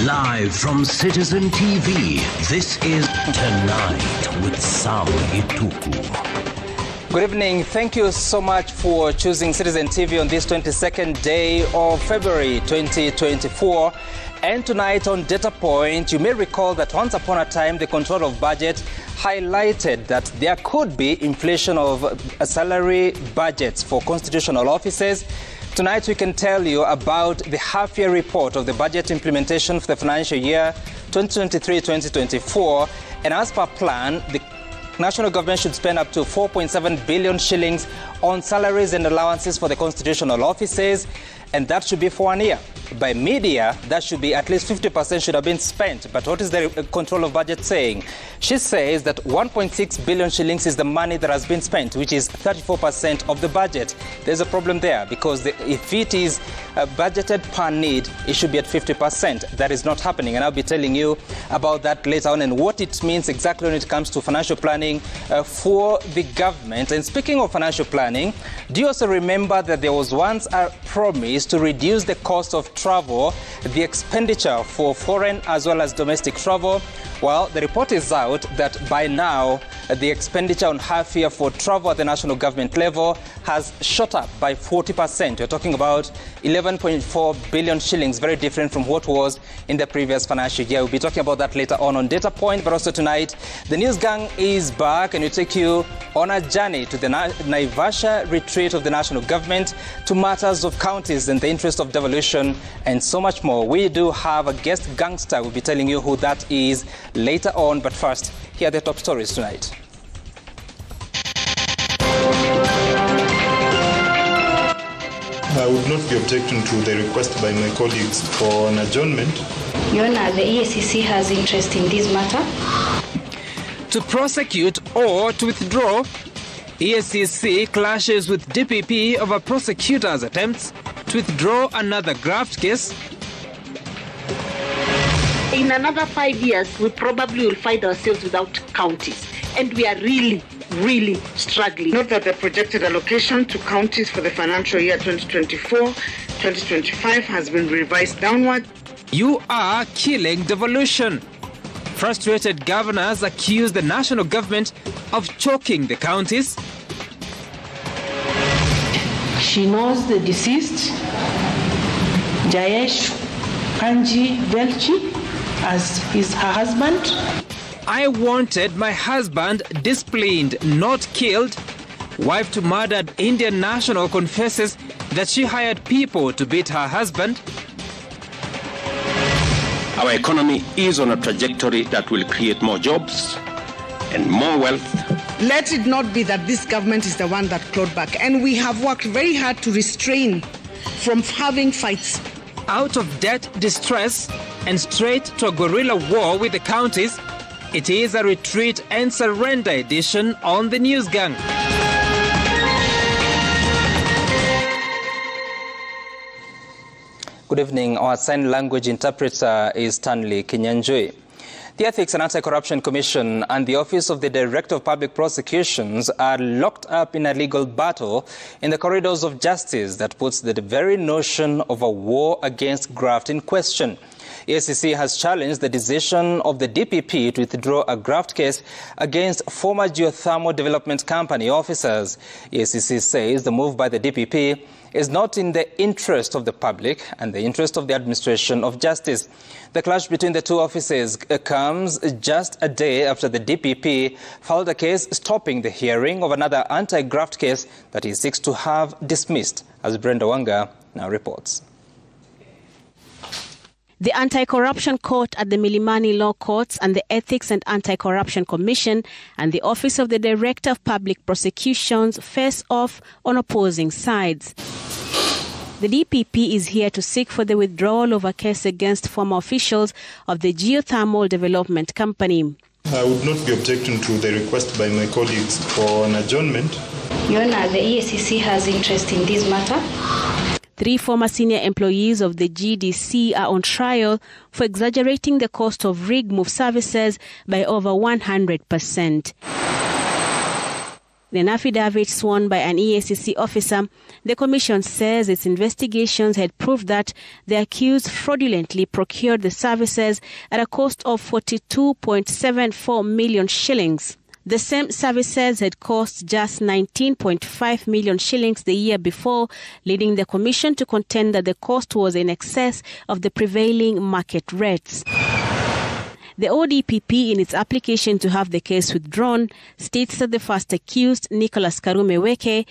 Live from Citizen TV, this is Tonight with Sam Gituku. Good evening. Thank you so much for choosing Citizen TV on this 22nd day of February 2024. And tonight on Data Point, you may recall that once upon a time, the Control of Budget highlighted that there could be inflation of salary budgets for constitutional offices. Tonight, we can tell you about the half-year report of the budget implementation for the financial year 2023-2024. And as per plan, the national government should spend up to 4.7 billion shillings on salaries and allowances for the constitutional offices, and that should be for 1 year. By mid-year, that should be at least 50% should have been spent. But what is the Control of Budget saying? She says that 1.6 billion shillings is the money that has been spent, which is 34% of the budget. There's a problem there because if it is budgeted per need, it should be at 50%. That is not happening, and I'll be telling you about that later on and what it means exactly when it comes to financial planning for the government. And speaking of financial planning, do you also remember that there was once a promise to reduce the cost of travel, the expenditure for foreign as well as domestic travel? Well, the report is out that by now, the expenditure on half year for travel at the national government level has shot up by 40%. We're talking about 11.4 billion shillings, very different from what was in the previous financial year. We'll be talking about that later on Data Point, but also tonight, the News Gang is back and we take you on a journey to the Naivasha retreat of the national government, to matters of counties and the interest of devolution, and so much more. We do have a guest gangster. We'll be telling you who that is later on, but first, here are the top stories tonight. I would not be objecting to the request by my colleagues for an adjournment. Your Honor, the EACC has interest in this matter. To prosecute or to withdraw, EACC clashes with DPP over prosecutors' attempts to withdraw another graft case. In another 5 years, we probably will find ourselves without counties. And we are really struggling. Note that the projected allocation to counties for the financial year 2024-2025 has been revised downward. You are killing devolution. Frustrated governors accuse the national government of choking the counties. She knows the deceased, Jayesh Kanji Velchi, as is her husband. I wanted my husband disciplined, not killed. Wife to murdered Indian national confesses that she hired people to beat her husband. Our economy is on a trajectory that will create more jobs and more wealth. Let it not be that this government is the one that clawed back. And we have worked very hard to restrain from having fights. Out of debt distress and straight to a guerrilla war with the counties, it is a retreat and surrender edition on the News Gang. Good evening. Our sign language interpreter is Stanley Kinyanjui. The Ethics and Anti-Corruption Commission and the Office of the Director of Public Prosecutions are locked up in a legal battle in the corridors of justice that puts the very notion of a war against graft in question. EACC has challenged the decision of the DPP to withdraw a graft case against former geothermal development company officers. EACC says the move by the DPP is not in the interest of the public and the interest of the administration of justice. The clash between the two offices comes just a day after the DPP filed a case stopping the hearing of another anti-graft case that he seeks to have dismissed, as Brenda Wanga now reports. The Anti-Corruption Court at the Milimani Law Courts and the Ethics and Anti-Corruption Commission and the Office of the Director of Public Prosecutions face off on opposing sides. The DPP is here to seek for the withdrawal of a case against former officials of the Geothermal Development Company. I would not be objecting to the request by my colleagues for an adjournment. Your Honor, the EACC has interest in this matter. 3 former senior employees of the GDC are on trial for exaggerating the cost of rig move services by over 100%. In an affidavit sworn by an EACC officer, the Commission says its investigations had proved that the accused fraudulently procured the services at a cost of 42.74 million shillings. The same services had cost just 19.5 million shillings the year before, leading the Commission to contend that the cost was in excess of the prevailing market rates. The ODPP, in its application to have the case withdrawn, states that the first accused, Nicholas Karume Weke,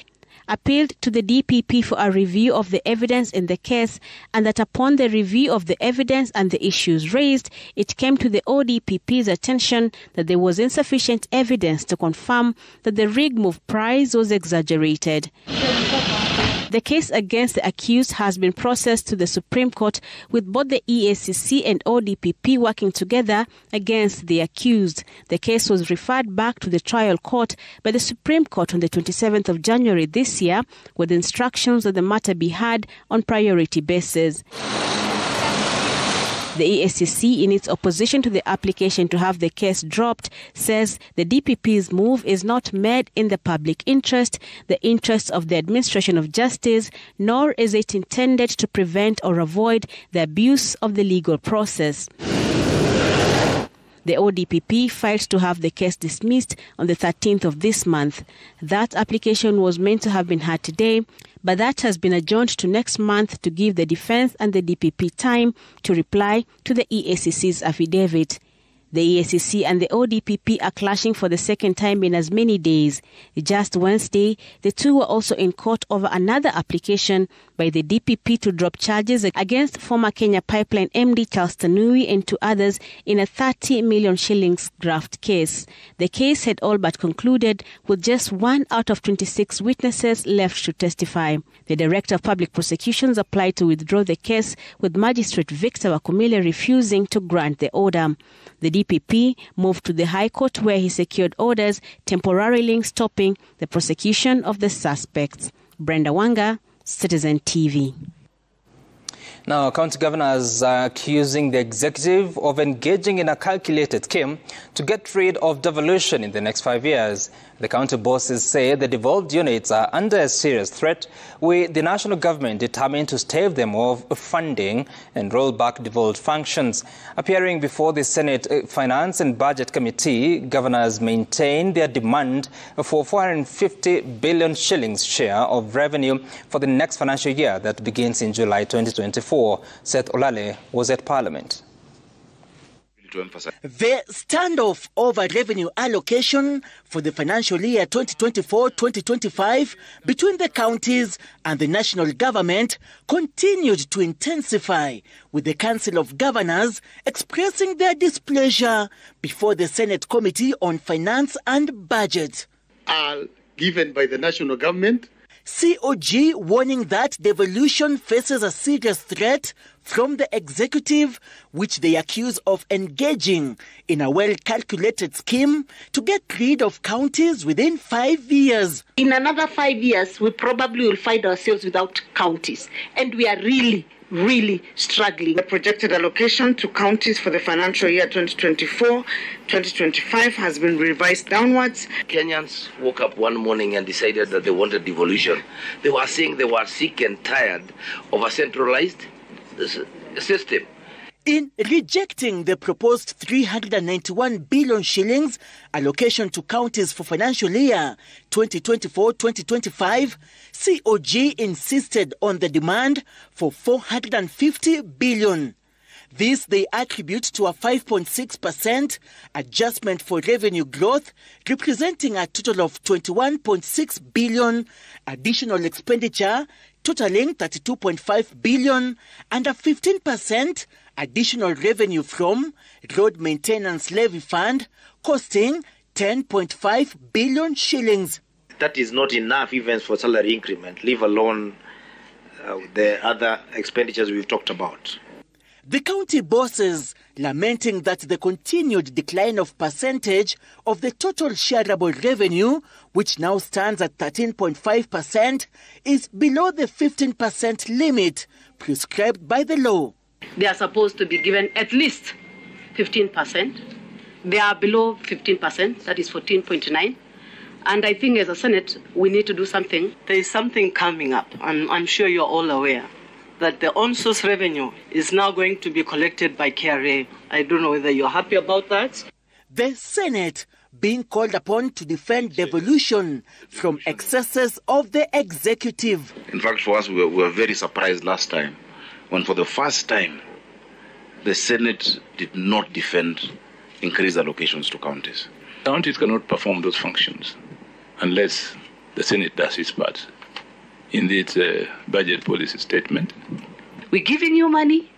appealed to the DPP for a review of the evidence in the case, and that upon the review of the evidence and the issues raised, it came to the ODPP's attention that there was insufficient evidence to confirm that the rig move price was exaggerated. The case against the accused has been processed to the Supreme Court, with both the EACC and ODPP working together against the accused. The case was referred back to the trial court by the Supreme Court on the 27th of January this year, with instructions that the matter be heard on priority basis. The EACC, in its opposition to the application to have the case dropped, says the DPP's move is not made in the public interest, the interests of the administration of justice, nor is it intended to prevent or avoid the abuse of the legal process. The ODPP filed to have the case dismissed on the 13th of this month. That application was meant to have been heard today, but that has been adjourned to next month to give the defense and the DPP time to reply to the EACC's affidavit. The EACC and the ODPP are clashing for the second time in as many days. Just Wednesday, the two were also in court over another application by the DPP to drop charges against former Kenya Pipeline MD Charles Tanui and two others in a 30 million shillings graft case. The case had all but concluded, with just 1 out of 26 witnesses left to testify. The Director of Public Prosecutions applied to withdraw the case, with Magistrate Victor Wakumile refusing to grant the order. The DPP moved to the High Court, where he secured orders temporarily stopping the prosecution of the suspects. Brenda Wanga, Citizen TV. Now, county governors are accusing the executive of engaging in a calculated scheme to get rid of devolution in the next 5 years. The county bosses say the devolved units are under a serious threat, with the national government determined to stave them off funding and roll back devolved functions. Appearing before the Senate Finance and Budget Committee, governors maintain their demand for 450 billion shillings share of revenue for the next financial year that begins in July 2024. Seth Olale was at Parliament. The standoff over revenue allocation for the financial year 2024-2025 between the counties and the national government continued to intensify, with the Council of Governors expressing their displeasure before the Senate Committee on Finance and Budget. Are given by the national government. COG warning that devolution faces a serious threat from the executive, which they accuse of engaging in a well-calculated scheme to get rid of counties within 5 years. In another 5 years, we probably will find ourselves without counties, and we are really struggling. The projected allocation to counties for the financial year 2024-2025 has been revised downwards. Kenyans woke up one morning and decided that they wanted devolution. They were saying they were sick and tired of a centralized system. In rejecting the proposed 391 billion shillings allocation to counties for financial year 2024-2025, COG insisted on the demand for 450 billion. This they attribute to a 5.6% adjustment for revenue growth, representing a total of 21.6 billion additional expenditure, totaling 32.5 billion, and a 15% additional revenue from Road Maintenance Levy Fund, costing 10.5 billion shillings. That is not enough even for salary increment, leave alone the other expenditures we've talked about. The county bosses lamenting that the continued decline of percentage of the total shareable revenue, which now stands at 13.5%, is below the 15% limit prescribed by the law. They are supposed to be given at least 15%. They are below 15%, that is 14.9. And I think as a Senate, we need to do something. There is something coming up, and I'm sure you're all aware that the on-source revenue is now going to be collected by KRA. I don't know whether you're happy about that. The Senate being called upon to defend devolution from excesses of the executive. In fact, for us, we were very surprised last time when for the first time the Senate did not defend increased allocations to counties. Counties cannot perform those functions unless the Senate does its part in its budget policy statement. We're giving you money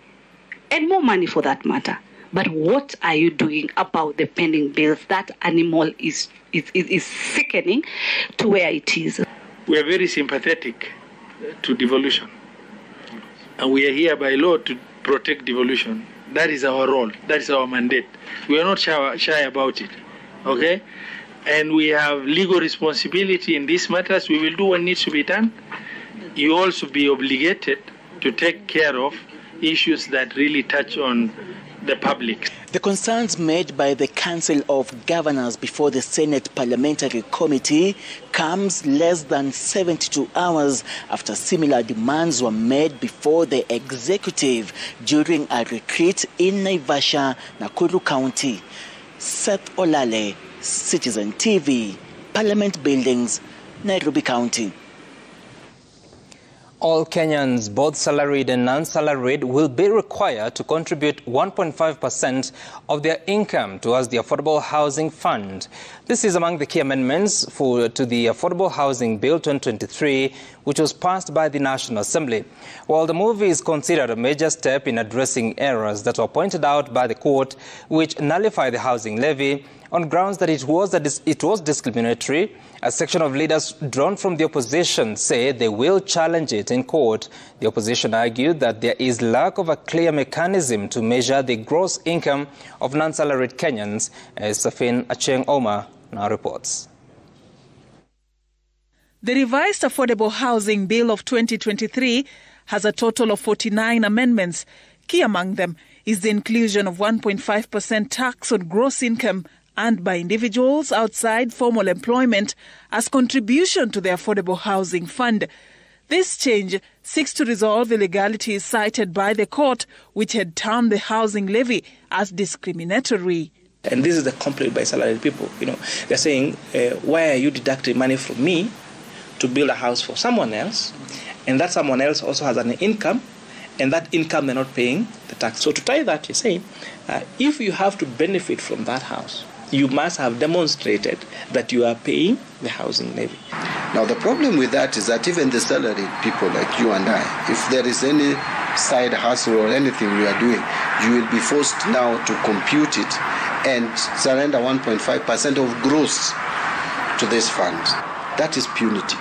and more money for that matter. But what are you doing about the pending bills? That animal is sickening to where it is. We are very sympathetic to devolution. And we are here by law to protect devolution. That is our role. That is our mandate. We are not shy about it. Okay? And we have legal responsibility in these matters. We will do what needs to be done. You also be obligated to take care of issues that really touch on the public. The concerns made by the Council of Governors before the Senate Parliamentary Committee comes less than 72 hours after similar demands were made before the executive during a retreat in Naivasha, Nakuru County. Seth Olale, Citizen TV, Parliament Buildings, Nairobi County. All Kenyans, both salaried and non-salaried, will be required to contribute 1.5% of their income towards the Affordable Housing Fund. This is among the key amendments to the Affordable Housing Bill 2023, which was passed by the National Assembly. While the move is considered a major step in addressing errors that were pointed out by the court, which nullified the housing levy on grounds that it was discriminatory, a section of leaders drawn from the opposition say they will challenge it in court. The opposition argued that there is lack of a clear mechanism to measure the gross income of non-salaried Kenyans, as Safin Acheng Oma now reports. The revised Affordable Housing Bill of 2023 has a total of 49 amendments. Key among them is the inclusion of 1.5% tax on gross income earned by individuals outside formal employment as contribution to the Affordable Housing Fund. This change seeks to resolve illegalities cited by the court, which had termed the housing levy as discriminatory. And this is the complaint by salaried people. They're saying, why are you deducting money from me to build a house for someone else? And that someone else also has an income, and that income they're not paying the tax. So to tie that, you're saying, if you have to benefit from that house, you must have demonstrated that you are paying the housing levy. Now, the problem with that is that even the salaried people like you and I, if there is any side hustle or anything we are doing, you will be forced now to compute it and surrender 1.5% of gross to this fund. That is punity.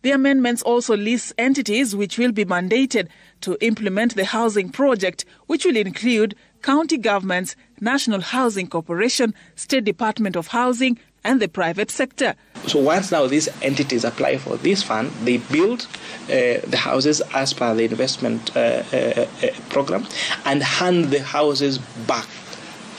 The amendments also list entities which will be mandated to implement the housing project, which will include county governments, National Housing Corporation, State Department of Housing, and the private sector. So once now these entities apply for this fund, they build the houses as per the investment program and hand the houses back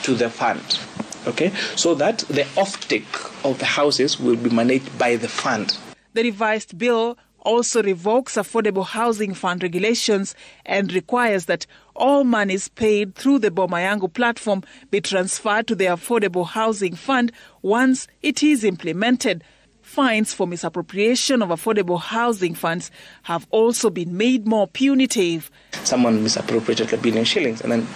to the fund. Okay, so that the offtake of the houses will be managed by the fund. The revised bill also revokes Affordable Housing Fund regulations and requires that all monies paid through the Boma Yangu platform be transferred to the Affordable Housing Fund once it is implemented. Fines for misappropriation of affordable housing funds have also been made more punitive. Someone misappropriated 1 billion shillings and then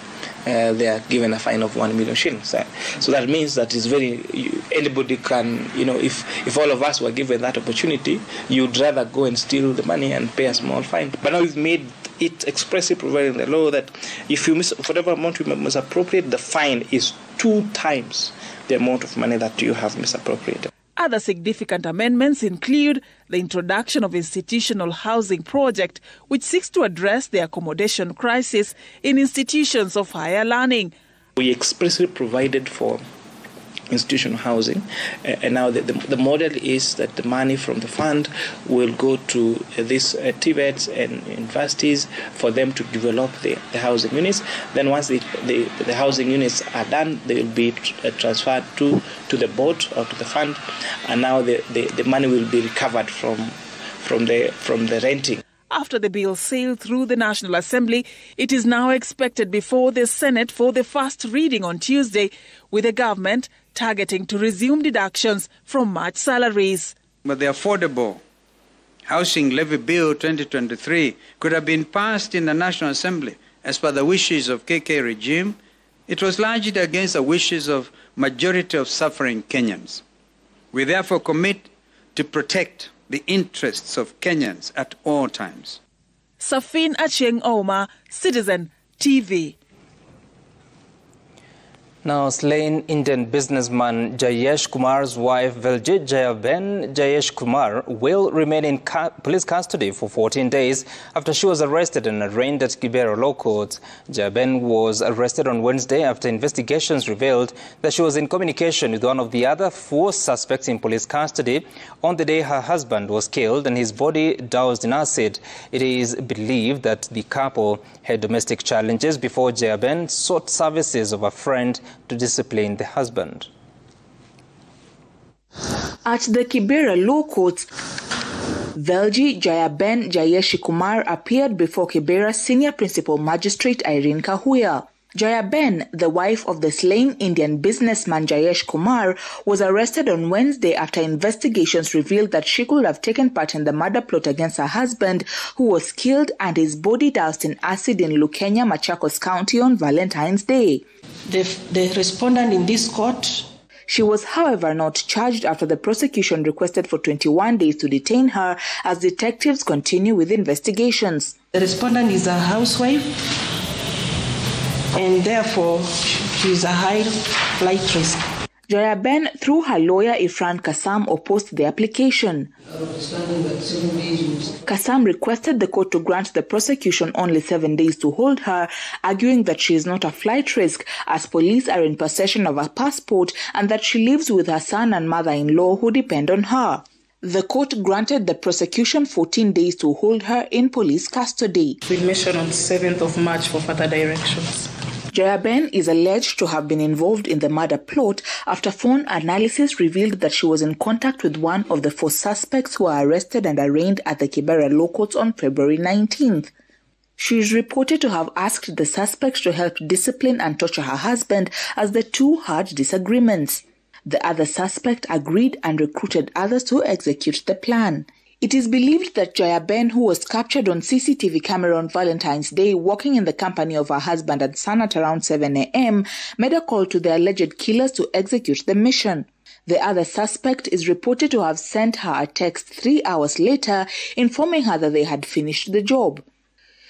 they are given a fine of 1 million shillings. So that means that it's anybody can, if all of us were given that opportunity, you'd rather go and steal the money and pay a small fine. But now we've made it expressly provided in the law that if you whatever amount you misappropriate, the fine is 2 times the amount of money that you have misappropriated. Other significant amendments include the introduction of institutional housing project, which seeks to address the accommodation crisis in institutions of higher learning. We expressly provided for institutional housing. And now the model is that the money from the fund will go to these TVETs and universities for them to develop the housing units. Then once the housing units are done, they will be transferred to the board or to the fund, and now the money will be recovered from the renting. After the bill sailed through the National Assembly, it is now expected before the Senate for the first reading on Tuesday, with the government targeting to resume deductions from March salaries. But the Affordable Housing Levy Bill 2023 could have been passed in the National Assembly as per the wishes of KK regime. It was largely against the wishes of majority of suffering Kenyans. We therefore commit to protect the interests of Kenyans at all times. Safin Acheng Oma, Citizen TV. Now, slain Indian businessman Jayesh Kumar's wife, Veljit Jayaben Jayesh Kumar, will remain in police custody for 14 days after she was arrested and arraigned at Kibera Law Court. Jayaben was arrested on Wednesday after investigations revealed that she was in communication with one of the other 4 suspects in police custody on the day her husband was killed and his body doused in acid. It is believed that the couple had domestic challenges before Jayaben sought services of a friend to discipline the husband. At the Kibera Law Court, Velji Jayaben Jayesh Kumar appeared before Kibera Senior Principal Magistrate Irene Kahuya. Jayaben, the wife of the slain Indian businessman Jayesh Kumar, was arrested on Wednesday after investigations revealed that she could have taken part in the murder plot against her husband, who was killed and his body doused in acid in Lukenya, Machakos County on Valentine's Day. The respondent in this court. She was, however, not charged after the prosecution requested for 21 days to detain her as detectives continue with investigations. The respondent is a housewife, and therefore she is a high flight risk. Jayaben, through her lawyer Ifran Kassam, opposed the application. Kassam requested the court to grant the prosecution only 7 days to hold her, arguing that she is not a flight risk as police are in possession of her passport and that she lives with her son and mother-in-law who depend on her. The court granted the prosecution 14 days to hold her in police custody. We mentioned on 7th of March for further directions. Jayaben is alleged to have been involved in the murder plot after phone analysis revealed that she was in contact with one of the 4 suspects who were arrested and arraigned at the Kibera Law Courts on February 19th. She is reported to have asked the suspects to help discipline and torture her husband as the two had disagreements. The other suspect agreed and recruited others to execute the plan. It is believed that Jayaben, who was captured on CCTV camera on Valentine's Day walking in the company of her husband and son at around 7 a.m., made a call to the alleged killers to execute the mission. The other suspect is reported to have sent her a text 3 hours later informing her that they had finished the job.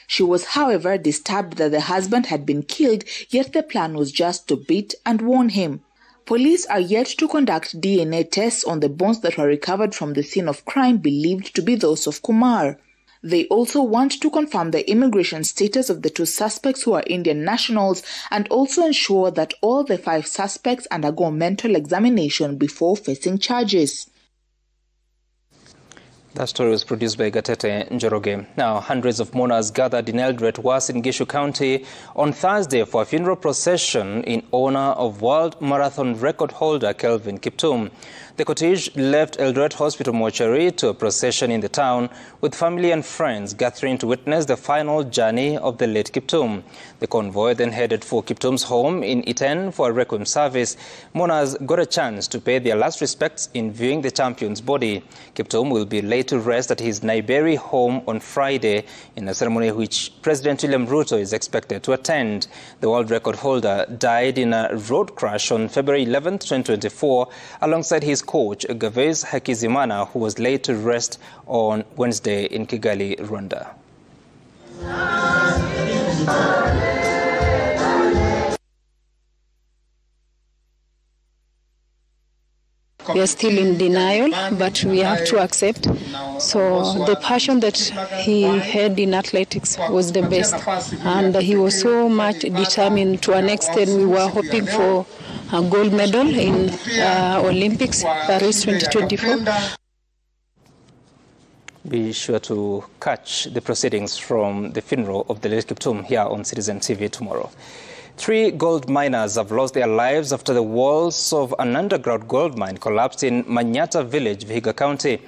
She was, however, disturbed that the husband had been killed, yet the plan was just to beat and warn him. Police are yet to conduct DNA tests on the bones that were recovered from the scene of crime believed to be those of Kumar. They also want to confirm the immigration status of the 2 suspects who are Indian nationals and also ensure that all the 5 suspects undergo mental examination before facing charges. That story was produced by Gatete Njoroge. Now, hundreds of mourners gathered in Eldoret West in Gishu County on Thursday for a funeral procession in honor of World Marathon record holder Kelvin Kiptum. The cortege left Eldoret Hospital mortuary to a procession in the town, with family and friends gathering to witness the final journey of the late Kiptum. The convoy then headed for Kiptum's home in Iten for a requiem service. Mourners got a chance to pay their last respects in viewing the champion's body. Kiptum will be laid to rest at his Nairobi home on Friday in a ceremony which President William Ruto is expected to attend. The world record holder died in a road crash on February 11, 2024, alongside his coach Gervais Hakizimana, who was laid to rest on Wednesday in Kigali, Rwanda. We are still in denial, but we have to accept. So the passion that he had in athletics was the best. And he was so much determined to an extent we were hoping for a gold medal in Olympics, Paris 2024. Be sure to catch the proceedings from the funeral of the late Kiptum here on Citizen TV tomorrow. 3 gold miners have lost their lives after the walls of an underground gold mine collapsed in Manyata village, Vihiga County.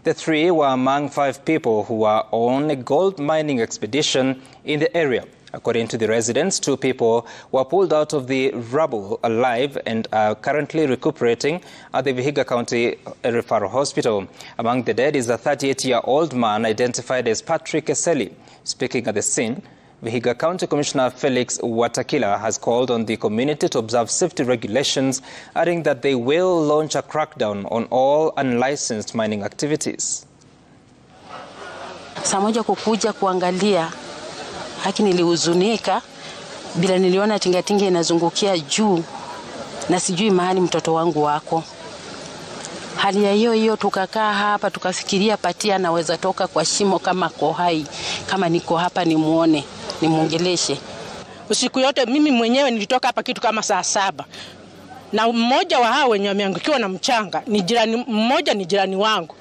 The 3 were among 5 people who were on a gold mining expedition in the area. According to the residents, 2 people were pulled out of the rubble alive and are currently recuperating at the Vihiga County Referral Hospital. Among the dead is a 38-year-old man identified as Patrick Eseli. Speaking at the scene, Vihiga County Commissioner Felix Watakila has called on the community to observe safety regulations, adding that they will launch a crackdown on all unlicensed mining activities. Samoja kukuja kuangalia, haki nilihuzunika bila niliona tingatinga inazungukia juu na sijui mahali mtoto wangu wako. Hali ya hiyo tukakaa hapa tukafikiria Patia anaweza toka kwa shimo kama kohai, kama niko hapa nimuone, nimuongeleshe. Usiku yote mimi mwenyewe nilitoka hapa kitu kama saa 7. Na mmoja wa hao wenye wameangukiwa na mchanga ni jirani wangu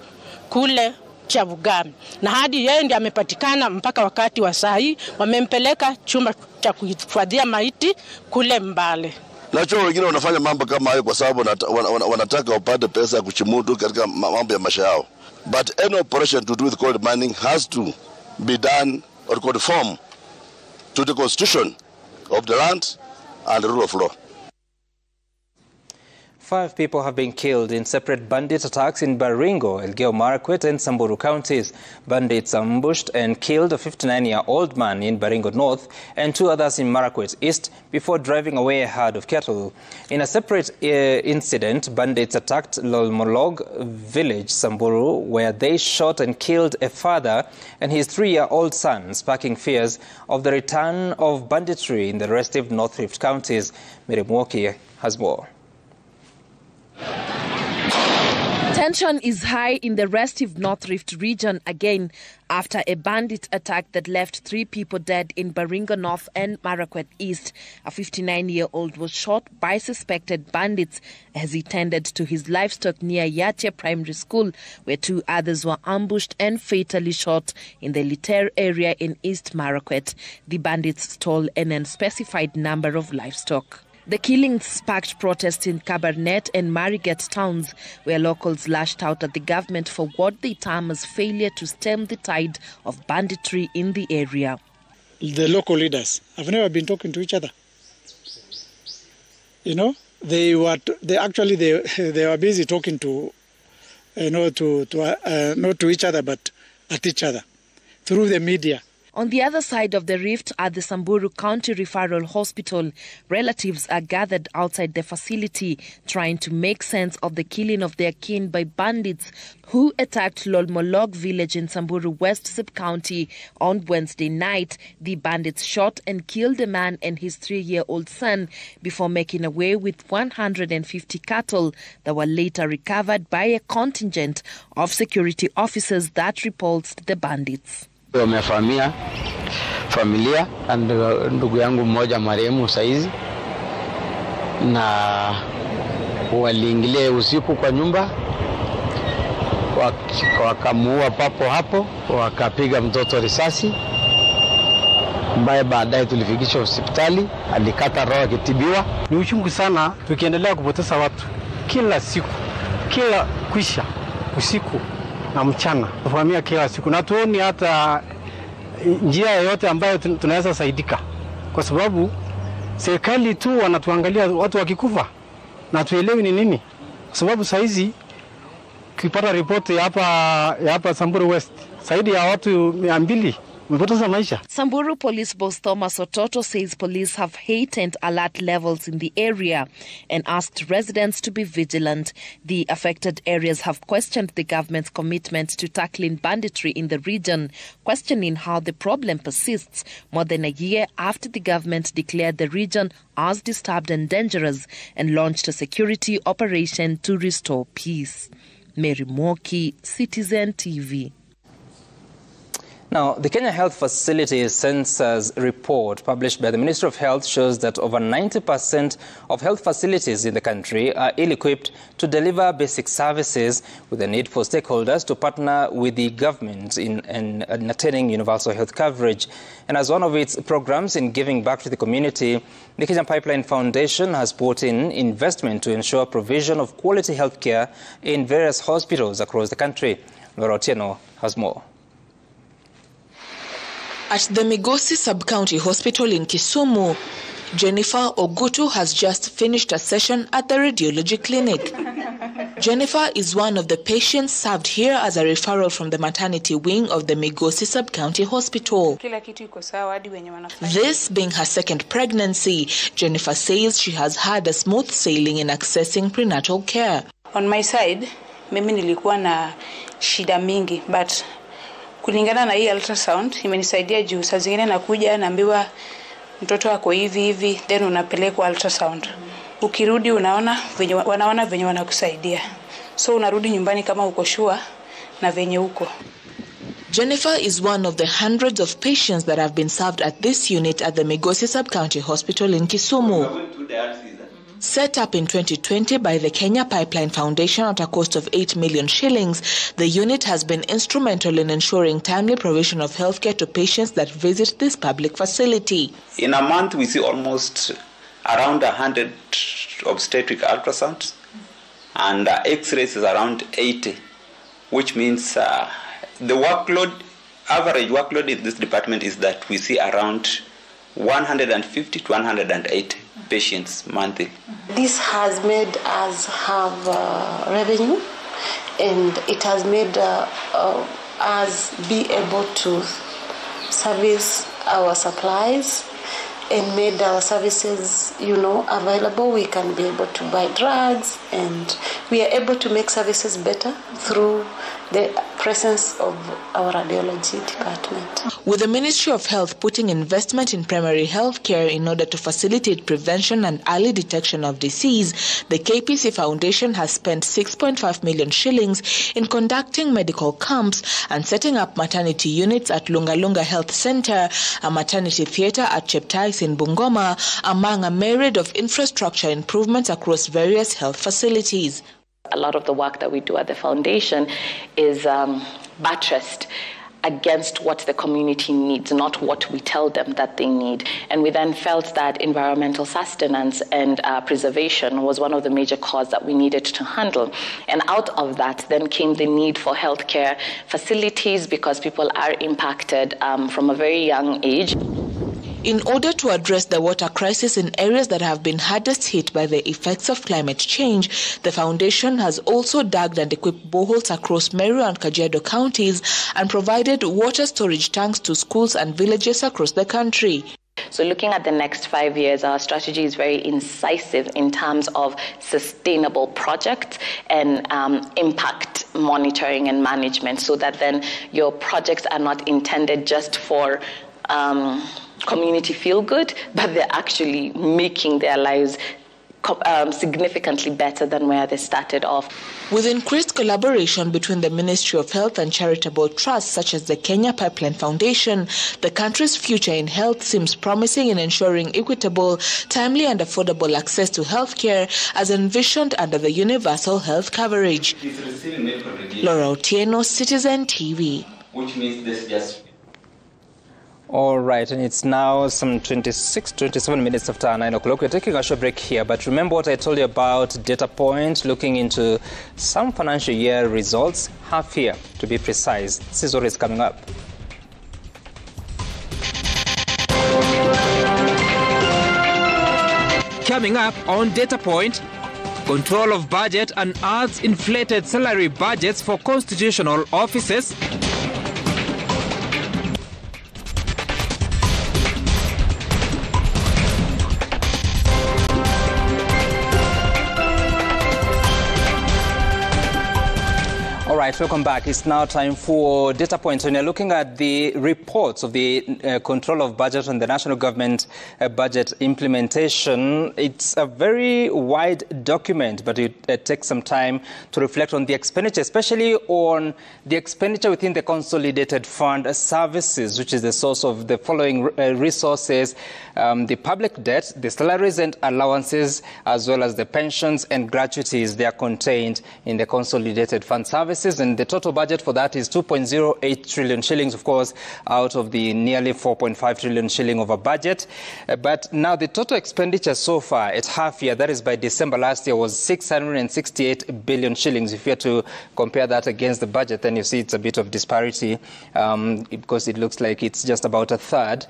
kule Chavugami. Na hadi yeye ndiye amepatikana mpaka wakati wa saa hii, wamempeleka chumba cha kuhifadhia maiti kule Mbale. Najua wengine wanafanya mambo kama hayo kwa sababu wanataka wapate pesa ya kuchimudu katika mambo ya maisha yao. But any operation to do with gold mining has to be done or conform to the constitution of the land and the rule of law. 5 people have been killed in separate bandit attacks in Baringo, Elgeyo Marakwet and Samburu counties. Bandits ambushed and killed a 59-year-old man in Baringo North and 2 others in Marakwet East before driving away a herd of cattle. In a separate incident, bandits attacked Lolmolog village, Samburu, where they shot and killed a father and his 3-year-old son, sparking fears of the return of banditry in the restive North Rift counties. Mary Mwoki has more. Tension is high in the restive North Rift region again after a bandit attack that left 3 people dead in Baringo North and Marakwet East. A 59-year-old was shot by suspected bandits as he tended to his livestock near Yache Primary School, where 2 others were ambushed and fatally shot in the Liter area in East Marakwet. The bandits stole an unspecified number of livestock. The killings sparked protests in Cabernet and Marigat towns, where locals lashed out at the government for what they term as failure to stem the tide of banditry in the area. The local leaders have never been talking to each other. You know, they were busy talking to, not to each other, but at each other through the media. On the other side of the rift at the Samburu County Referral Hospital, relatives are gathered outside the facility trying to make sense of the killing of their kin by bandits who attacked Lolmolog village in Samburu West Sub-County on Wednesday night. The bandits shot and killed a man and his 3-year-old son before making away with 150 cattle that were later recovered by a contingent of security officers that repulsed the bandits. Wamefamia familia ndugu yangu mmoja marehemu saizi, na waliingilia usiku kwa nyumba wakamuua papo hapo, wakapiga mtoto risasi ambaye baadaye tulifikishwa hospitali, alikata roho akitibiwa. Ni uchungu sana tukiendelea kupoteza watu kila siku, kila kwisha usiku na mchana, tufamia kila siku, na tuoni hata njia yoyote ambayo tunaweza saidika, kwa sababu serikali tu wanatuangalia watu wakikufa na tuelewi ni nini, kwa sababu saizi kipata ripoti hapa Samburu West zaidi ya watu 200 wamepoteza maisha. Samburu Police Boss Thomas Ototo says police have heightened alert levels in the area and asked residents to be vigilant. The affected areas have questioned the government's commitment to tackling banditry in the region, questioning how the problem persists more than a year after the government declared the region as disturbed and dangerous and launched a security operation to restore peace. Mary Mwoki, Citizen TV. Now, the Kenya Health Facilities Census report published by the Ministry of Health shows that over 90% of health facilities in the country are ill-equipped to deliver basic services, with a need for stakeholders to partner with the government in attaining universal health coverage. And as one of its programs in giving back to the community, the Kenya Pipeline Foundation has put in investment to ensure provision of quality health care in various hospitals across the country. Laura Otieno has more. At the Migosi Sub-County Hospital in Kisumu, Jennifer Ogutu has just finished a session at the radiology clinic. Jennifer is one of the patients served here as a referral from the maternity wing of the Migosi Sub-County Hospital. This being her second pregnancy, Jennifer says she has had a smooth sailing in accessing prenatal care. On my side, mimi nilikuwa na shida mingi, but kulingana na hii ultrasound imenisaidia juu saa zingine nakuja naambiwa mtoto wako hivi then unapelekwa ultrasound. Ukirudi wanaona venye wanakusaidia. So unarudi nyumbani kama uko sure na venye uko. Jennifer is one of the hundreds of patients that have been served at this unit at the Migosi Sub-County Hospital in Kisumu. Set up in 2020 by the Kenya Pipeline Foundation at a cost of 8 million shillings, the unit has been instrumental in ensuring timely provision of healthcare to patients that visit this public facility. In a month, we see almost around 100 obstetric ultrasounds, and X-rays is around 80, which means the average workload in this department is that we see around 150 to 180 patients monthly. This has made us have revenue, and it has made us be able to service our supplies and made our services, available. We can be able to buy drugs, and we are able to make services better through the presence of our radiology department. With the Ministry of Health putting investment in primary health care in order to facilitate prevention and early detection of disease, the KPC Foundation has spent 6.5 million shillings in conducting medical camps and setting up maternity units at Lunga Lunga Health Center, a maternity theatre at Cheptais in Bungoma, among a myriad of infrastructure improvements across various health facilities. A lot of the work that we do at the foundation is buttressed against what the community needs, not what we tell them that they need. And we then felt that environmental sustenance and preservation was one of the major causes that we needed to handle. And out of that then came the need for healthcare facilities, because people are impacted from a very young age. In order to address the water crisis in areas that have been hardest hit by the effects of climate change, the foundation has also dug and equipped boreholes across Meru and Kajiado counties and provided water storage tanks to schools and villages across the country. So looking at the next 5 years, our strategy is very incisive in terms of sustainable projects and impact monitoring and management, so that then your projects are not intended just for community feel good, but they're actually making their lives significantly better than where they started off. With increased collaboration between the Ministry of Health and charitable trusts such as the Kenya Pipeline Foundation, the country's future in health seems promising in ensuring equitable, timely and affordable access to healthcare as envisioned under the universal health coverage. Laura Otieno, Citizen TV. Which means this just... All right, and it's now some 27 minutes after 9 o'clock. We're taking a short break here, but remember what I told you about Data Point, looking into some financial year results, half year to be precise. This is what is coming up. Coming up on Data Point, control of budget and adds inflated salary budgets for constitutional offices. right, welcome back. It's now time for data points. When you're looking at the reports of the control of budget and the national government budget implementation, it's a very wide document, but it takes some time to reflect on the expenditure, especially on the expenditure within the consolidated fund services, which is the source of the following resources: the public debt, the salaries and allowances, as well as the pensions and gratuities. They are contained in the consolidated fund services, and the total budget for that is 2.08 trillion shillings, of course, out of the nearly 4.5 trillion shilling of a budget. But now the total expenditure so far at half year, that is by December last year, was 668 billion shillings. If you have to compare that against the budget, then you see it's a bit of disparity because it looks like it's just about a third.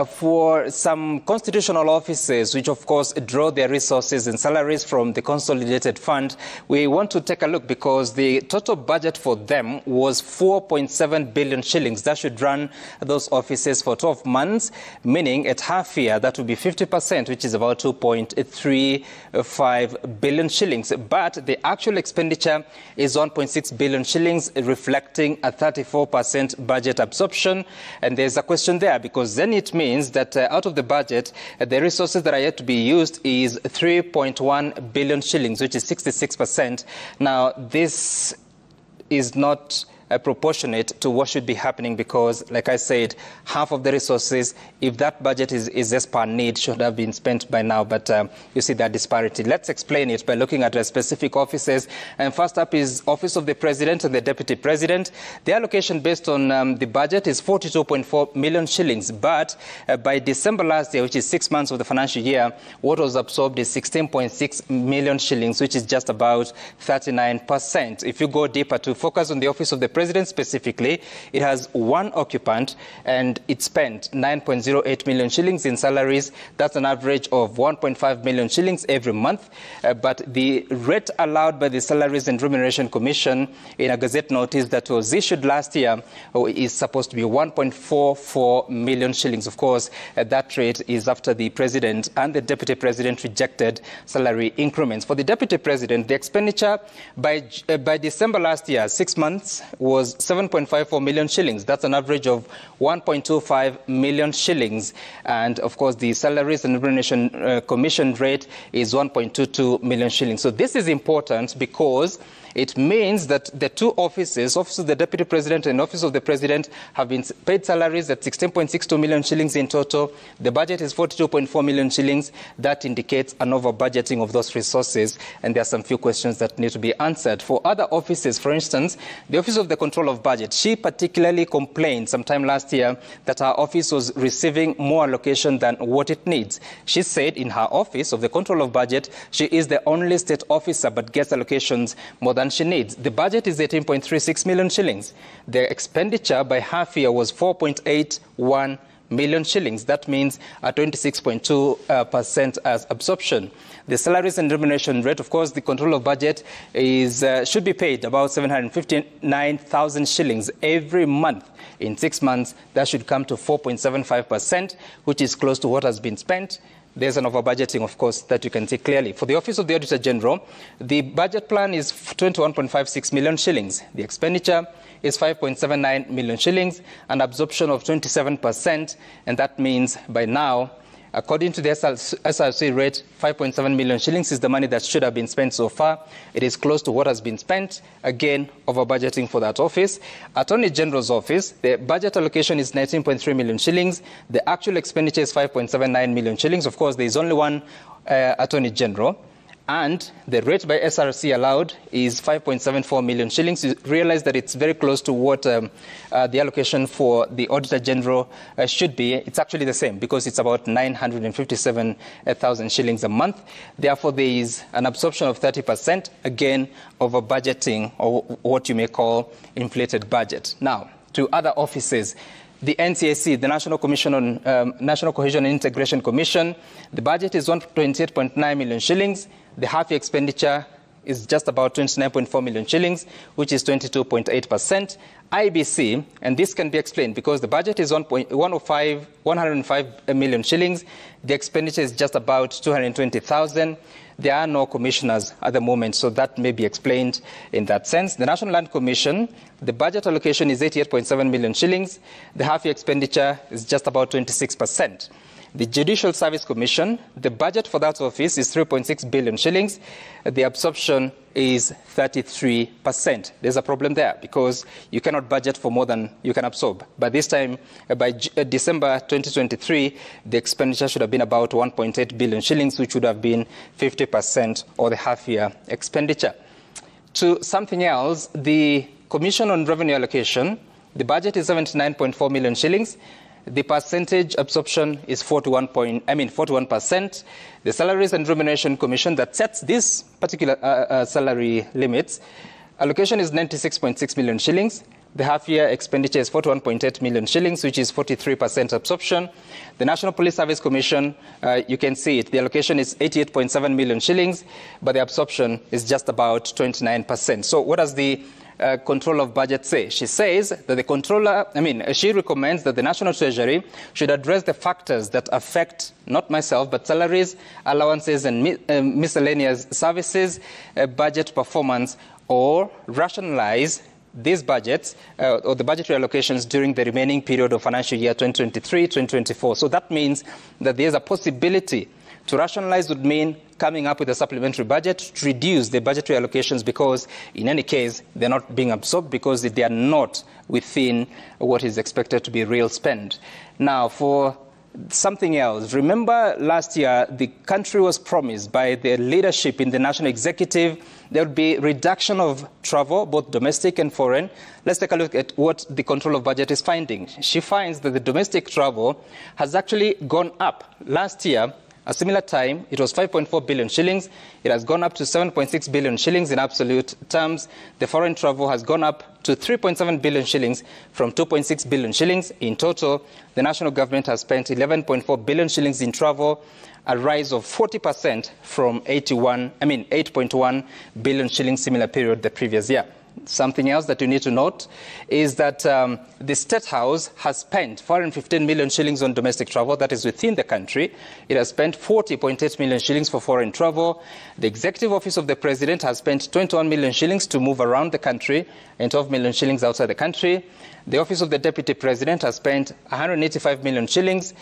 For some constitutional offices, which of course draw their resources and salaries from the consolidated fund, we want to take a look because the total budget for them was 4.7 billion shillings. That should run those offices for 12 months, meaning at half year that would be 50%, which is about 2.35 billion shillings. But the actual expenditure is 1.6 billion shillings, reflecting a 34% budget absorption. And there's a question there, because then it means that out of the budget, the resources that are yet to be used is 3.1 billion shillings, which is 66%. Now, this is not proportionate to what should be happening, because, like I said, half of the resources, if that budget is as per need, should have been spent by now. But you see that disparity. Let's explain it by looking at specific offices. And first up is Office of the President and the Deputy President. The allocation based on the budget is 42.4 million shillings. But by December last year, which is 6 months of the financial year, what was absorbed is 16.6 million shillings, which is just about 39%. If you go deeper to focus on the Office of the President specifically, it has one occupant and it spent 9.08 million shillings in salaries. That's an average of 1.5 million shillings every month. But the rate allowed by the Salaries and Remuneration Commission in a Gazette notice that was issued last year is supposed to be 1.44 million shillings. Of course, that rate is after the President and the Deputy President rejected salary increments. For the Deputy President, the expenditure by December last year, 6 months, was 7.54 million shillings. That's an average of 1.25 million shillings. And of course, the Salaries and Remuneration Commission rate is 1.22 million shillings. So this is important because it means that the two offices, Office of the Deputy President and Office of the President, have been paid salaries at 16.62 million shillings in total. The budget is 42.4 million shillings. That indicates an over-budgeting of those resources, and there are some few questions that need to be answered. For other offices, for instance, the Office of the Control of Budget, she particularly complained sometime last year that her office was receiving more allocation than what it needs. She said in her Office of the Control of Budget, she is the only state officer but gets allocations more than she needs. The budget is 18.36 million shillings. The expenditure by half year was 4.81 million shillings. That means a 26.2% as absorption. The salaries and remuneration rate, of course, the control of budget is should be paid about 759,000 shillings every month. In 6 months, that should come to 4.75%, which is close to what has been spent. There's an over-budgeting, of course, that you can see clearly. For the Office of the Auditor General, the budget plan is 21.56 million shillings. The expenditure is 5.79 million shillings, an absorption of 27%, and that means by now, according to the SRC rate, 5.7 million shillings is the money that should have been spent so far. It is close to what has been spent, again, over-budgeting for that office. Attorney General's office, the budget allocation is 19.3 million shillings. The actual expenditure is 5.79 million shillings. Of course, there is only one Attorney General. And the rate by SRC allowed is 5.74 million shillings. You realize that it's very close to what the allocation for the Auditor General should be. It's actually the same because it's about 957,000 shillings a month. Therefore, there is an absorption of 30%, again, over budgeting, or what you may call inflated budget. Now, to other offices. The NCAC, the National Commission on National Cohesion and Integration Commission, the budget is 128.9 million shillings. The half-year expenditure is just about 29.4 million shillings, which is 22.8%. IBC, and this can be explained because the budget is 105 million shillings. The expenditure is just about 220,000. there are no commissioners at the moment, so that may be explained in that sense. The National Land Commission, the budget allocation is 88.7 million shillings. The half-year expenditure is just about 26%. The Judicial Service Commission, the budget for that office is 3.6 billion shillings. The absorption is 33%. There's a problem there because you cannot budget for more than you can absorb. By this time, by December 2023, the expenditure should have been about 1.8 billion shillings, which would have been 50% of the half-year expenditure. To something else, the Commission on Revenue Allocation, the budget is 79.4 million shillings. The percentage absorption is 41%. The Salaries and Remuneration Commission that sets this particular salary limits, allocation is 96.6 million shillings. The half-year expenditure is 41.8 million shillings, which is 43% absorption. The National Police Service Commission, you can see it, the allocation is 88.7 million shillings, but the absorption is just about 29%. So what does the Controller of Budget say? She says that the Controller, she recommends that the National Treasury should address the factors that affect, not myself, but salaries, allowances, and miscellaneous services, budget performance, or rationalize these budgets or the budgetary allocations during the remaining period of financial year 2023-2024. So that means that there's a possibility to rationalize would mean coming up with a supplementary budget to reduce the budgetary allocations because, in any case, they're not being absorbed because they are not within what is expected to be real spend. Now, for something else, remember last year the country was promised by the leadership in the national executive there would be reduction of travel, both domestic and foreign. Let's take a look at what the Controller of Budget is finding. She finds that the domestic travel has actually gone up. Last year, a similar time, it was 5.4 billion shillings. It has gone up to 7.6 billion shillings in absolute terms. The foreign travel has gone up to 3.7 billion shillings from 2.6 billion shillings. In total, the national government has spent 11.4 billion shillings in travel, a rise of 40% from 8.1 billion shillings similar period the previous year. Something else that you need to note is that the State House has spent 415 million shillings on domestic travel, that is within the country. It has spent 40.8 million shillings for foreign travel. The Executive Office of the President has spent 21 million shillings to move around the country and 12 million shillings outside the country. The Office of the Deputy President has spent 185 million shillings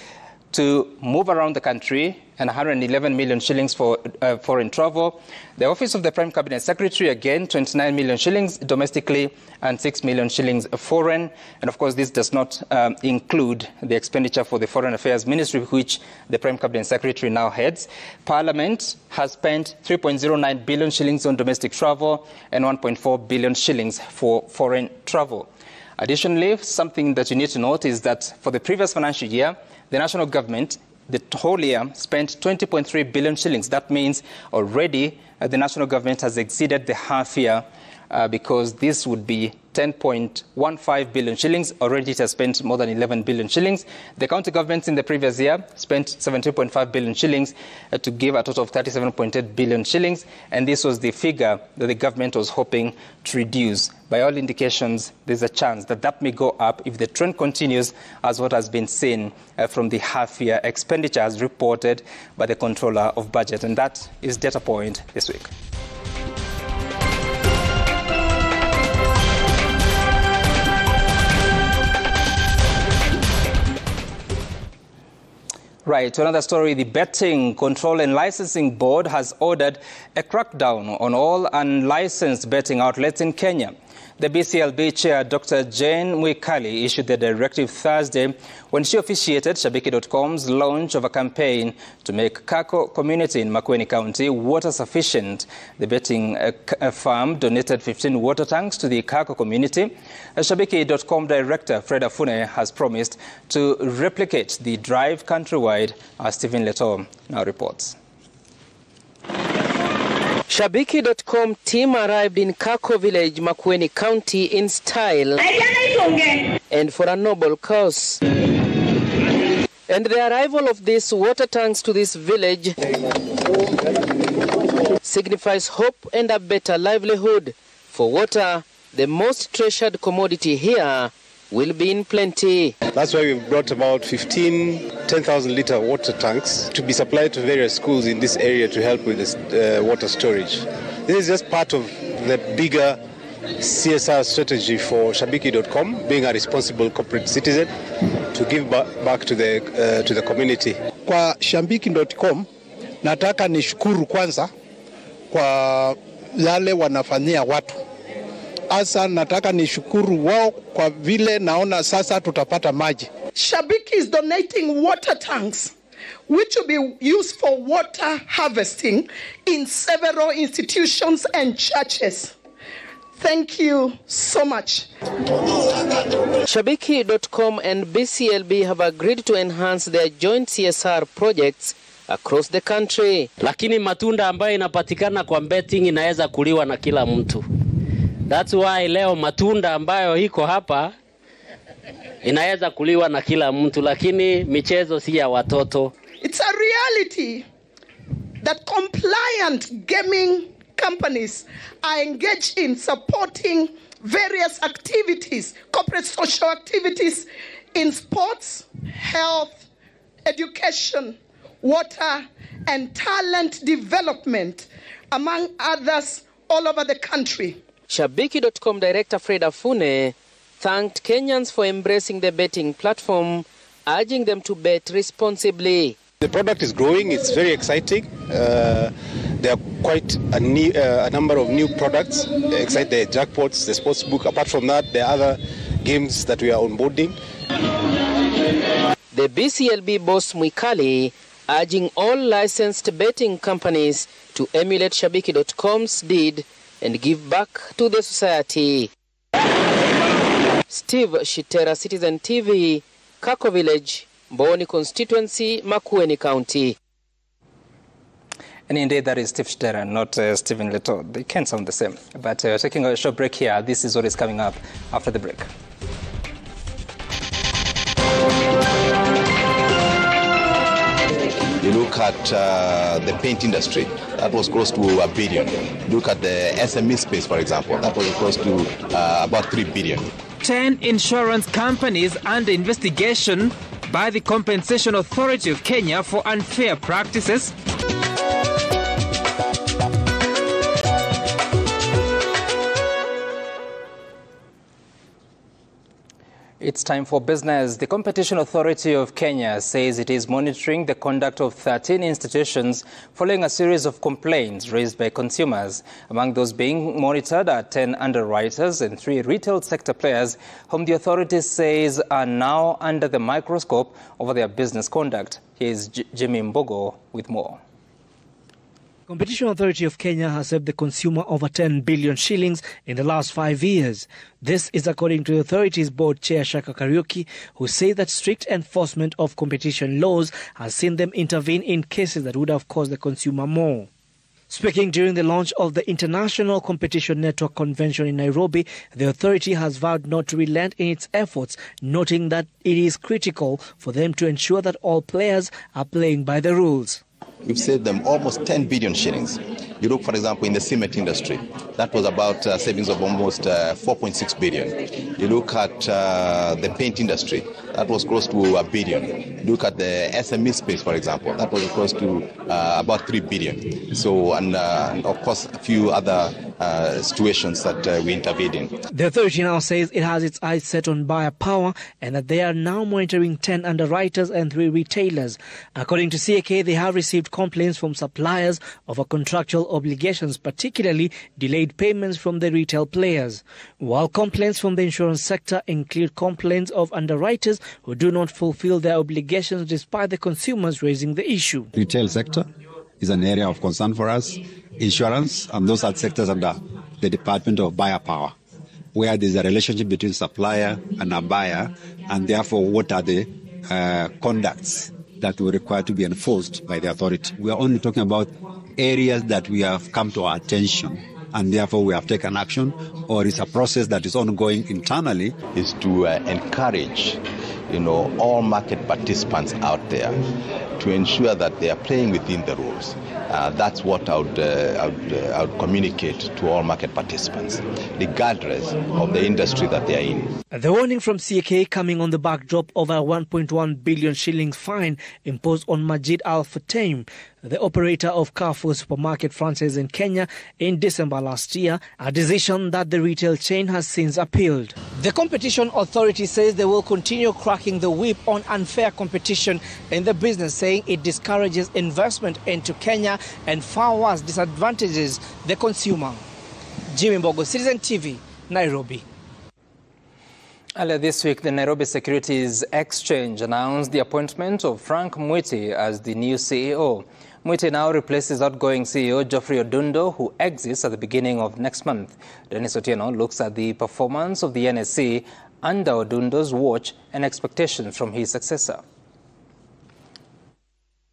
to move around the country and 111 million shillings for foreign travel. The Office of the Prime Cabinet Secretary, again, 29 million shillings domestically and 6 million shillings foreign. And of course, this does not include the expenditure for the Foreign Affairs Ministry, which the Prime Cabinet Secretary now heads. Parliament has spent 3.09 billion shillings on domestic travel and 1.4 billion shillings for foreign travel. Additionally, something that you need to note is that for the previous financial year, the national government, the whole year, spent 20.3 billion shillings. That means already the national government has exceeded the half year because this would be 10.15 billion shillings. Already it has spent more than 11 billion shillings. The county governments in the previous year spent 17.5 billion shillings to give a total of 37.8 billion shillings. And this was the figure that the government was hoping to reduce. By all indications, there's a chance that that may go up if the trend continues as what has been seen from the half-year expenditure as reported by the Controller of Budget. And that is Data Point this week. Right, to another story, the Betting Control and Licensing Board has ordered a crackdown on all unlicensed betting outlets in Kenya. The BCLB chair, Dr. Jane Mwikali, issued the directive Thursday when she officiated Shabiki.com's launch of a campaign to make Kako community in Makueni County water sufficient. The betting firm donated 15 water tanks to the Kako community. Shabiki.com director Fred Afune has promised to replicate the drive countrywide, as Stephen Leto now reports. Shabiki.com team arrived in Kako village, Makueni County in style and for a noble cause. And the arrival of these water tanks to this village signifies hope and a better livelihood. For water, the most treasured commodity here, will be in plenty. That's why we've brought about 10,000-litre water tanks to be supplied to various schools in this area to help with this water storage. This is just part of the bigger CSR strategy for Shabiki.com, being a responsible corporate citizen, to give back to the community. Kwa Shabiki.com nataka nishukuru kwanza kwa yale wanafanyia watu. Asa nataka nishukuru wao kwa vile naona sasa tutapata maji. Shabiki is donating water tanks which will be used for water harvesting in several institutions and churches. Thank you so much. Shabiki.com and BCLB have agreed to enhance their joint CSR projects across the country. Lakini matunda ambayo inapatikana kwa betting inaweza kuliwa na kila mtu. That's why leo matunda ambayo iko hapa inaweza kuliwa na kila mtu, lakini michezo si ya watoto. It's a reality that compliant gaming companies are engaged in supporting various activities, corporate social activities in sports, health, education, water, and talent development, among others, all over the country. Shabiki.com director Fred Afune thanked Kenyans for embracing the betting platform, urging them to bet responsibly. The product is growing, it's very exciting. There are quite a number of new products, excite the jackpots, the sports book. Apart from that, there are other games that we are onboarding. The BCLB boss Mwikali urging all licensed betting companies to emulate Shabiki.com's deed and give back to the society. Steve Shitera, Citizen TV, Kako Village, Mboni constituency, Makueni County. And indeed, that is Steve Shitera, not Stephen Leto. They can sound the same. But taking a short break here, this is what is coming up after the break. You look at the paint industry, that was close to $1 billion. Look at the SME space, for example, that was close to about $3 billion. 10 insurance companies under investigation by the Compensation Authority of Kenya for unfair practices. It's time for business. The Competition Authority of Kenya says it is monitoring the conduct of 13 institutions following a series of complaints raised by consumers. Among those being monitored are 10 underwriters and 3 retail sector players whom the authority says are now under the microscope over their business conduct. Here's Jimmy Mbogo with more. Competition Authority of Kenya has saved the consumer over 10 billion shillings in the last 5 years. This is according to the authority's board chair Shaka Kariuki, who say that strict enforcement of competition laws has seen them intervene in cases that would have cost the consumer more. Speaking during the launch of the International Competition Network Convention in Nairobi, the authority has vowed not to relent in its efforts, noting that it is critical for them to ensure that all players are playing by the rules. We've saved them almost 10 billion shillings. You look, for example, in the cement industry, that was about savings of almost 4.6 billion. You look at the paint industry, that was close to $1 billion. You look at the SME space, for example, that was close to about 3 billion. So, and of course, a few other situations that we intervened in. The authority now says it has its eyes set on buyer power and that they are now monitoring 10 underwriters and 3 retailers. According to CAK, they have received complaints from suppliers over contractual obligations, particularly delayed payments from the retail players, while complaints from the insurance sector include complaints of underwriters who do not fulfill their obligations despite the consumers raising the issue. Retail sector is an area of concern for us. Insurance, and those are sectors under the Department of Buyer Power, where there's a relationship between supplier and a buyer, and therefore what are the conducts that will require to be enforced by the authority. We are only talking about areas that we have come to our attention and therefore we have taken action, or it's a process that is ongoing internally. Is to encourage, all market participants out there to ensure that they are playing within the rules. That's what I would communicate to all market participants, regardless of the industry that they are in. The warning from CAK coming on the backdrop of a 1.1 billion shillings fine imposed on Majid Al Futtaim, the operator of Carrefour supermarket franchise in Kenya, in December last year, a decision that the retail chain has since appealed. The Competition Authority says they will continue cracking the whip on unfair competition in the business, saying it discourages investment into Kenya and far worse disadvantages the consumer. Jimmy Mbogo, Citizen TV, Nairobi. Earlier this week, the Nairobi Securities Exchange announced the appointment of Frank Mwiti as the new CEO. Mwiti now replaces outgoing CEO Geoffrey Odundo, who exits at the beginning of next month. Dennis Otieno looks at the performance of the NSE under Odundo's watch and expectations from his successor.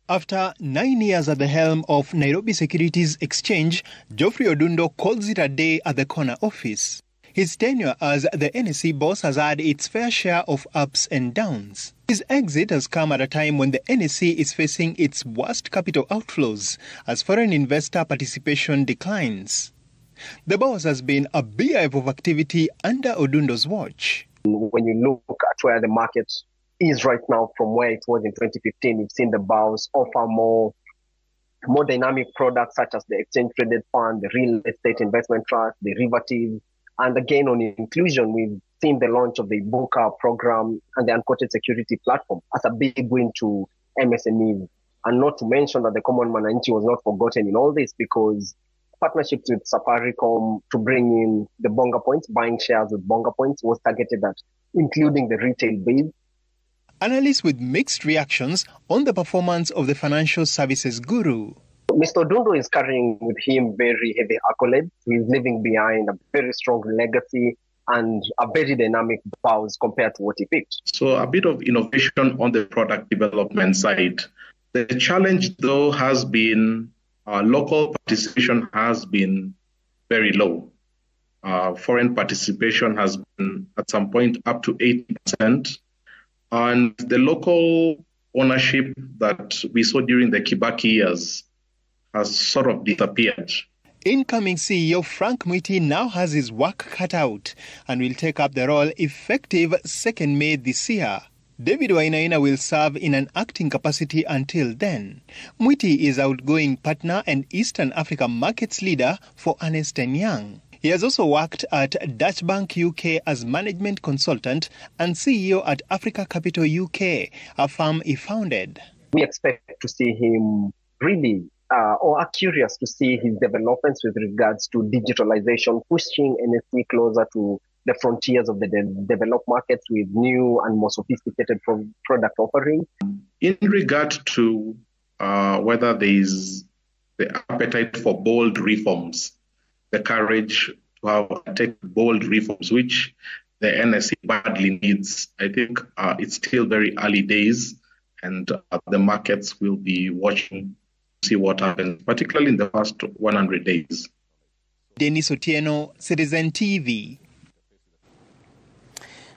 After 9 years at the helm of Nairobi Securities Exchange, Geoffrey Odundo calls it a day at the corner office. His tenure as the NSE boss has had its fair share of ups and downs. His exit has come at a time when the NSE is facing its worst capital outflows as foreign investor participation declines. The boss has been a beehive of activity under Odundo's watch. When you look at where the market is right now from where it was in 2015, you've seen the bourse offer more dynamic products such as the exchange-traded fund, the real estate investment trust, derivatives. And again, on inclusion, we've seen the launch of the Booker program and the unquoted security platform as a big win to MSMEs. And not to mention that the common Mwananchi was not forgotten in all this, because partnerships with Safaricom to bring in the Bonga Points, buying shares with Bonga Points, was targeted at including the retail base. Analysts with mixed reactions on the performance of the financial services guru. Mr. Odundo is carrying with him very heavy accolades. He's leaving behind a very strong legacy and a very dynamic bounce compared to what he picked. So a bit of innovation on the product development side. The challenge, though, has been local participation has been very low. Foreign participation has been at some point up to 80%. And the local ownership that we saw during the Kibaki years has sort of disappeared. Incoming CEO Frank Mwiti now has his work cut out and will take up the role effective 2nd May this year. David Wainaina will serve in an acting capacity until then. Mwiti is outgoing partner and Eastern Africa markets leader for Ernst & Young. He has also worked at Dutch Bank UK as management consultant and CEO at Africa Capital UK, a firm he founded. We expect to see him really or are curious to see his developments with regards to digitalization, pushing NSE closer to the frontiers of the developed markets with new and more sophisticated product offerings. In regard to whether there is the appetite for bold reforms, the courage to take bold reforms, which the NSE badly needs, I think it's still very early days, and the markets will be watching to see what happens, particularly in the first 100 days. Dennis Otieno, Citizen TV.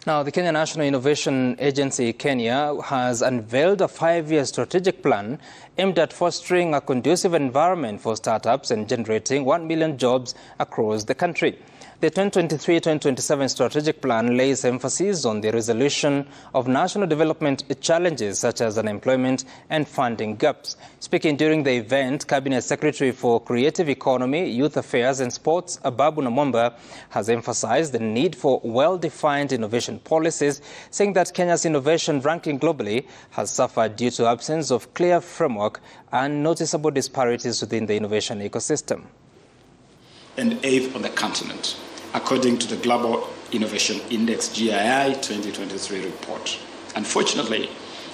Now, the Kenya National Innovation Agency, Kenya, has unveiled a 5-year strategic plan aimed at fostering a conducive environment for startups and generating 1 million jobs across the country. The 2023-2027 strategic plan lays emphasis on the resolution of national development challenges such as unemployment and funding gaps. Speaking during the event, Cabinet Secretary for Creative Economy, Youth Affairs and Sports, Ababu Namwamba, has emphasized the need for well-defined innovation policies, saying that Kenya's innovation ranking globally has suffered due to absence of clear framework and noticeable disparities within the innovation ecosystem. And 8th on the continent, according to the Global Innovation Index GII 2023 report. Unfortunately,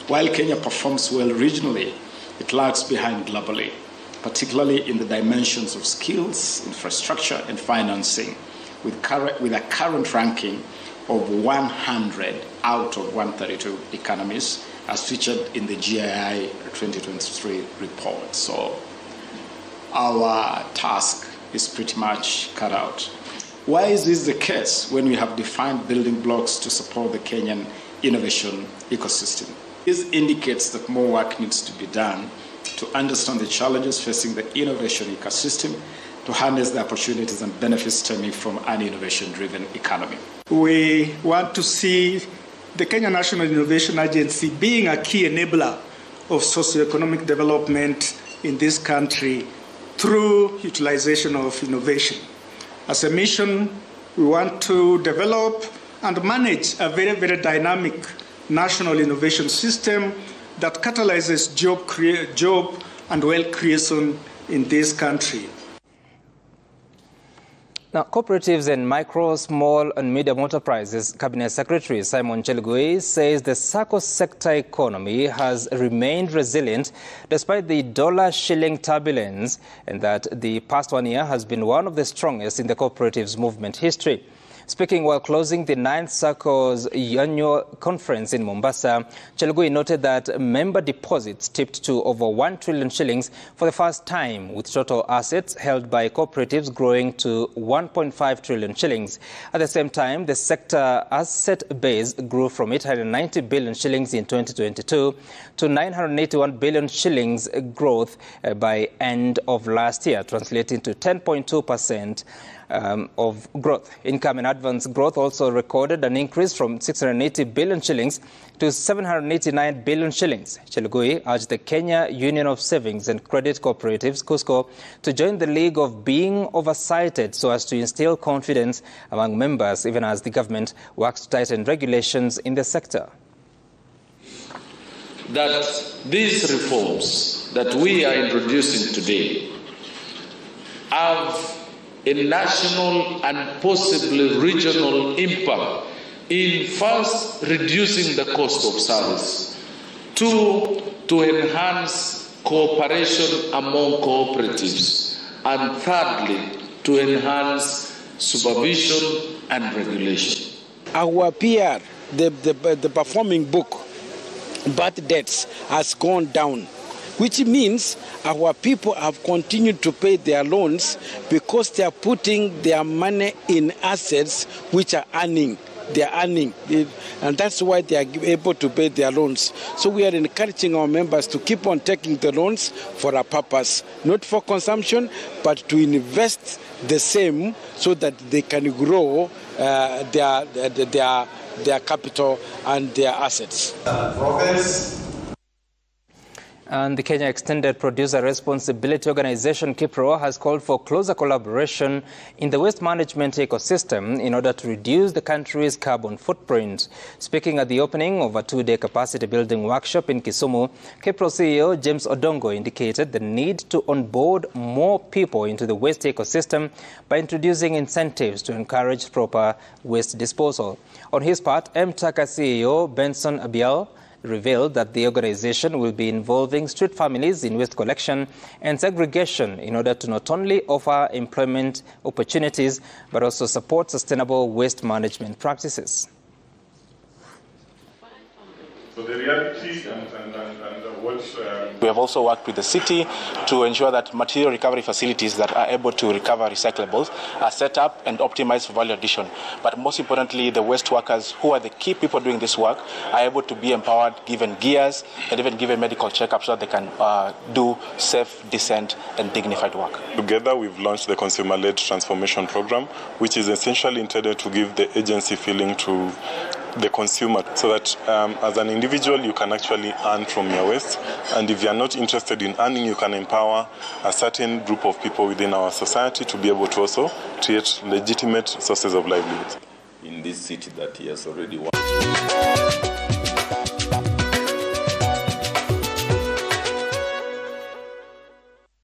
while Kenya performs well regionally, it lags behind globally, particularly in the dimensions of skills, infrastructure, and financing, with a current ranking of 100 out of 132 economies, as featured in the GII 2023 report. So our task is pretty much cut out. Why is this the case when we have defined building blocks to support the Kenyan innovation ecosystem? This indicates that more work needs to be done to understand the challenges facing the innovation ecosystem, to harness the opportunities and benefits stemming from an innovation-driven economy. We want to see the Kenya National Innovation Agency being a key enabler of socioeconomic development in this country through utilization of innovation. As a mission, we want to develop and manage a very, very dynamic national innovation system that catalyzes job and wealth creation in this country. Now, cooperatives and micro, small and medium enterprises Cabinet Secretary Simon Chelugui says the SACCO sector economy has remained resilient despite the dollar-shilling turbulence, and that the past 1 year has been one of the strongest in the cooperatives movement history. Speaking while closing the 9th SACCO's annual conference in Mombasa, Chelugui noted that member deposits tipped to over 1 trillion shillings for the first time, with total assets held by cooperatives growing to 1.5 trillion shillings. At the same time, the sector asset base grew from 890 billion shillings in 2022 to 981 billion shillings growth by end of last year, translating to 10.2%. Of growth. Income and advance growth also recorded an increase from 680 billion shillings to 789 billion shillings. Chelugui urged the Kenya Union of Savings and Credit Cooperatives, KUSCO, to join the league of being oversighted so as to instill confidence among members, even as the government works to tighten regulations in the sector. That these reforms that we are introducing today have a national and possibly regional impact in first reducing the cost of service, two, to enhance cooperation among cooperatives, and thirdly, to enhance supervision and regulation. Our PR, the performing book, bad debts has gone down, which means our people have continued to pay their loans because they are putting their money in assets which are earning. They are earning, and that's why they are able to pay their loans. So we are encouraging our members to keep on taking the loans for a purpose, not for consumption, but to invest the same so that they can grow their capital and their assets. And the Kenya Extended Producer Responsibility Organization, KIPRO, has called for closer collaboration in the waste management ecosystem in order to reduce the country's carbon footprint. Speaking at the opening of a 2-day capacity building workshop in Kisumu, KIPRO CEO James Odongo indicated the need to onboard more people into the waste ecosystem by introducing incentives to encourage proper waste disposal. On his part, MTACA CEO Benson Abiel revealed that the organization will be involving street families in waste collection and segregation in order to not only offer employment opportunities, but also support sustainable waste management practices. So the reality and what... We have also worked with the city to ensure that material recovery facilities that are able to recover recyclables are set up and optimized for value addition. But most importantly, the waste workers, who are the key people doing this work, are able to be empowered, given gears, and even given medical checkups so that they can do safe, decent, and dignified work. Together, we've launched the Consumer-Led Transformation Program, which is essentially intended to give the agency feeling to the consumer, so that as an individual you can actually earn from your waste, and if you are not interested in earning, you can empower a certain group of people within our society to be able to also create legitimate sources of livelihood. In this city that he has already won.